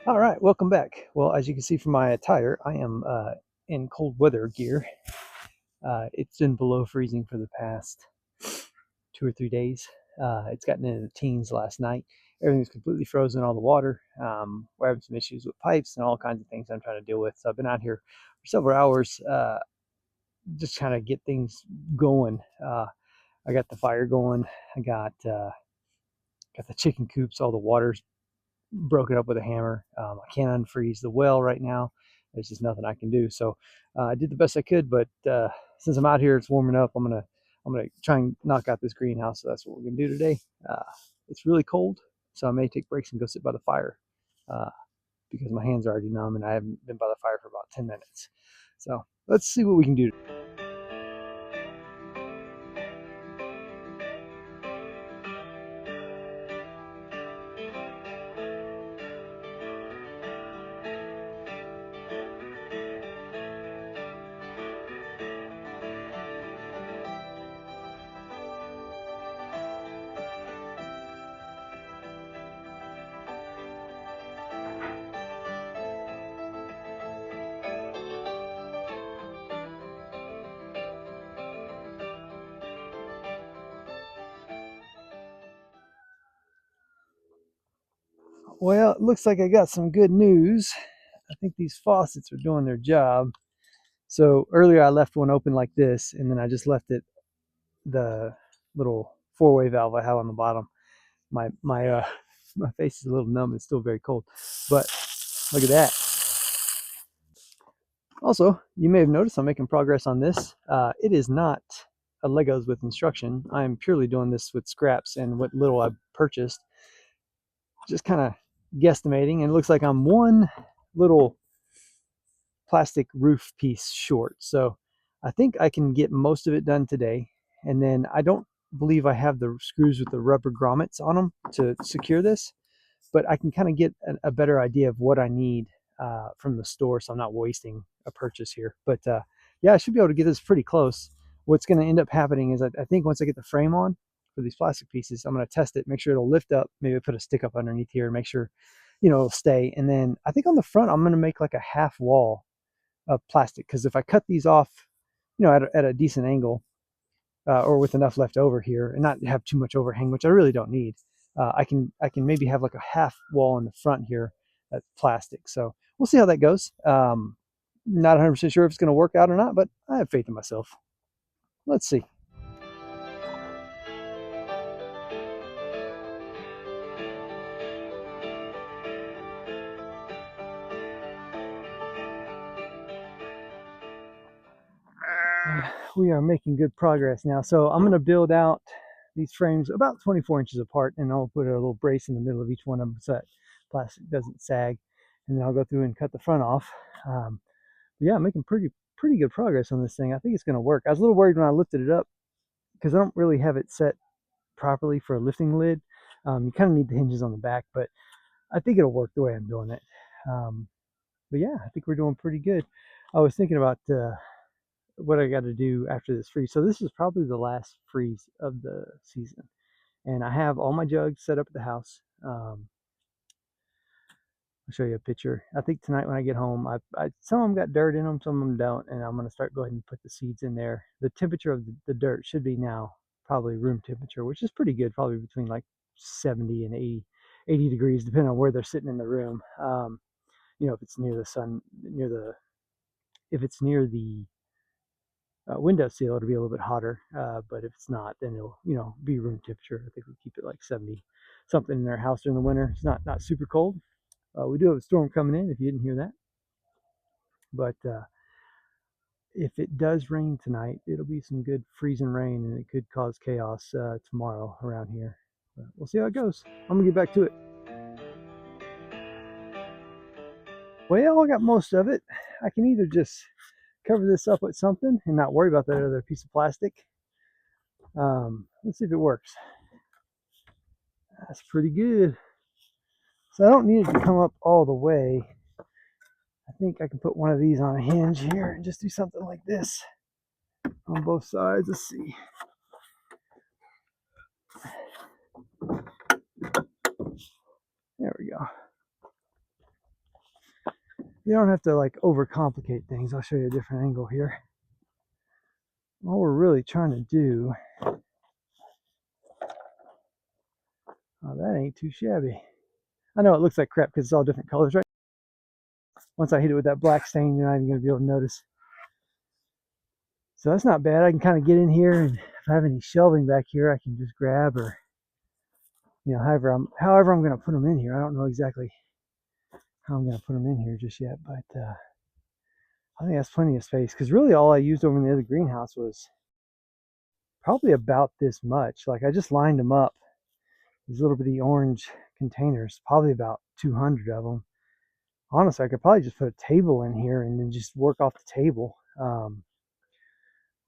All right, welcome back. Well, as you can see from my attire, I am in cold weather gear. It's been below freezing for the past 2 or 3 days. It's gotten into the teens last night. Everything's completely frozen, all the water. We're having some issues with pipes and all kinds of things I'm trying to deal with. So I've been out here for several hours just trying to get things going. I got the fire going. I got the chicken coops, all the water's broke it up with a hammer. I can't unfreeze the well right now. There's just nothing I can do. So I did the best I could, but since I'm out here, it's warming up. I'm gonna try and knock out this greenhouse. So that's what we're gonna do today. It's really cold, so I may take breaks and go sit by the fire uh, because my hands are already numb and I haven't been by the fire for about 10 minutes. So let's see what we can do. Well, it looks like I got some good news. I think these faucets are doing their job. So earlier I left one open like this, and then I just left it the little four-way valve I have on the bottom. My my face is a little numb. It's still very cold, but look at that. Also, you may have noticed I'm making progress on this. It is not a Legos with instruction. I am purely doing this with scraps and what little I purchased. Just kind of guesstimating, and it looks like I'm one little plastic roof piece short. So I think I can get most of it done today. And then I don't believe I have the screws with the rubber grommets on them to secure this, but I can kind of get a better idea of what I need from the store, so I'm not wasting a purchase here. But yeah, I should be able to get this pretty close. What's going to end up happening is I think once I get the frame on for these plastic pieces, I'm going to test it, make sure it'll lift up, maybe put a stick up underneath here and make sure, it'll stay. And then I think on the front, I'm going to make like a half wall of plastic, because if I cut these off, at a decent angle, or with enough left over here and not have too much overhang, which I really don't need, I can maybe have like a half wall in the front here that's plastic. So we'll see how that goes. Not 100% sure if it's going to work out or not, but I have faith in myself. Let's see. We are making good progress now. So I'm going to build out these frames about 24 inches apart, and I'll put a little brace in the middle of each one of them so that plastic doesn't sag. And then I'll go through and cut the front off. Yeah, I'm making pretty good progress on this thing. I think it's going to work. I was a little worried when I lifted it up because I don't really have it set properly for a lifting lid. You kind of need the hinges on the back, but I think it'll work the way I'm doing it. But yeah, I think we're doing pretty good. I was thinking about what I got to do after this freeze. So this is probably the last freeze of the season, and I have all my jugs set up at the house. I'll show you a picture. I think tonight when I get home, some of them got dirt in them, some of them don't, and I'm going to start going and put the seeds in there. The temperature of the dirt should be now probably room temperature, which is pretty good, probably between like 70 and 80 degrees, depending on where they're sitting in the room. If it's near the sun, if it's near the window sill, it'll be a little bit hotter. But if it's not, then it'll, be room temperature. I think we keep it like 70 something in our house during the winter. It's not super cold. We do have a storm coming in, if you didn't hear that. But if it does rain tonight, it'll be some good freezing rain, and it could cause chaos tomorrow around here. But we'll see how it goes. I'm going to get back to it. Well, I got most of it. I can either just cover this up with something and not worry about that other piece of plastic. Let's see if it works. That's pretty good. So I don't need it to come up all the way. I think I can put one of these on a hinge here and just do something like this on both sides. Let's see. There we go. You don't have to like overcomplicate things. I'll show you a different angle here. All we're really trying to do, oh, that ain't too shabby. I know it looks like crap because it's all different colors, right? Once I hit it with that black stain, you're not even going to be able to notice. So that's not bad. I can kind of get in here, and if I have any shelving back here, I can just grab, or however I'm going to put them in here. I don't know exactly how I'm going to put them in here just yet, but I think that's plenty of space, because really all I used over in the other greenhouse was probably about this much. Like I just lined them up, these little bitty orange containers, probably about 200 of them. Honestly, I could probably just put a table in here and then just work off the table.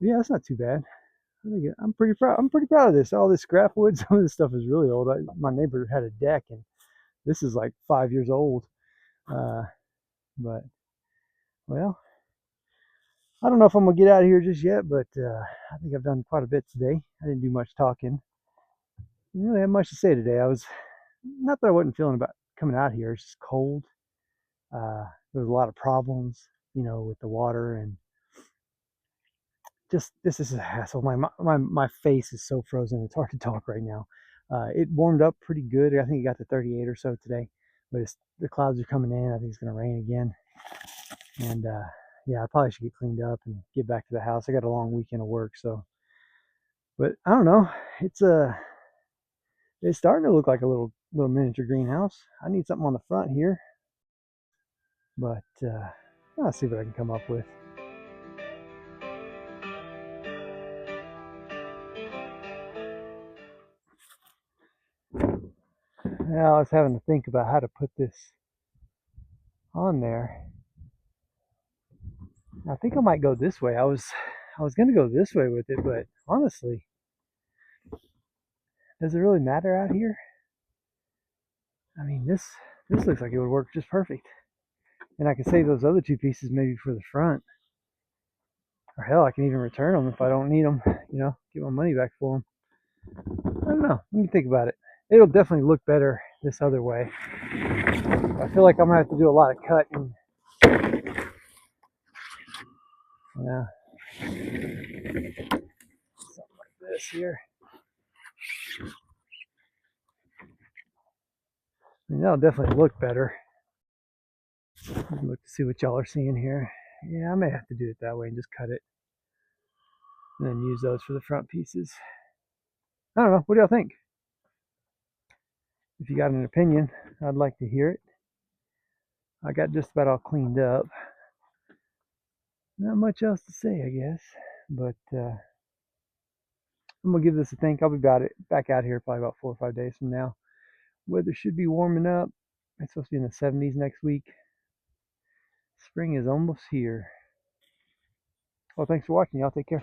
Yeah, that's not too bad. I'm pretty proud. I'm pretty proud of this. All this scrap wood, some of this stuff is really old. My neighbor had a deck, and this is like 5 years old. But well, I don't know if I'm gonna get out of here just yet, but I think I've done quite a bit today. I didn't do much talking. Didn't really have much to say today. I was not that I wasn't feeling about coming out here. It's just cold. There was a lot of problems, with the water, and just this is a hassle. My face is so frozen. It's hard to talk right now. It warmed up pretty good. I think it got to 38 or so today, but the clouds are coming in. I think it's going to rain again. And yeah, I probably should get cleaned up and get back to the house. I got a long weekend of work, so. But I don't know. It's starting to look like a little miniature greenhouse. I need something on the front here, but I'll see what I can come up with. Now I was having to think about how to put this on there. I think I might go this way. I was going to go this way with it, but honestly, does it really matter out here? I mean, this looks like it would work just perfect. And I can save those other two pieces maybe for the front. Or hell, I can even return them if I don't need them, get my money back for them. I don't know. Let me think about it. It'll definitely look better this other way. I feel like I'm going to have to do a lot of cutting. Yeah. Something like this here. I mean, that'll definitely look better. Look to see what y'all are seeing here. Yeah, I may have to do it that way and just cut it. And then use those for the front pieces. I don't know. What do y'all think? If you got an opinion, I'd like to hear it. I got just about all cleaned up. Not much else to say, I guess. But I'm going to give this a think. I'll be back out here probably about 4 or 5 days from now. Weather should be warming up. It's supposed to be in the 70s next week. Spring is almost here. Well, thanks for watching. Y'all take care.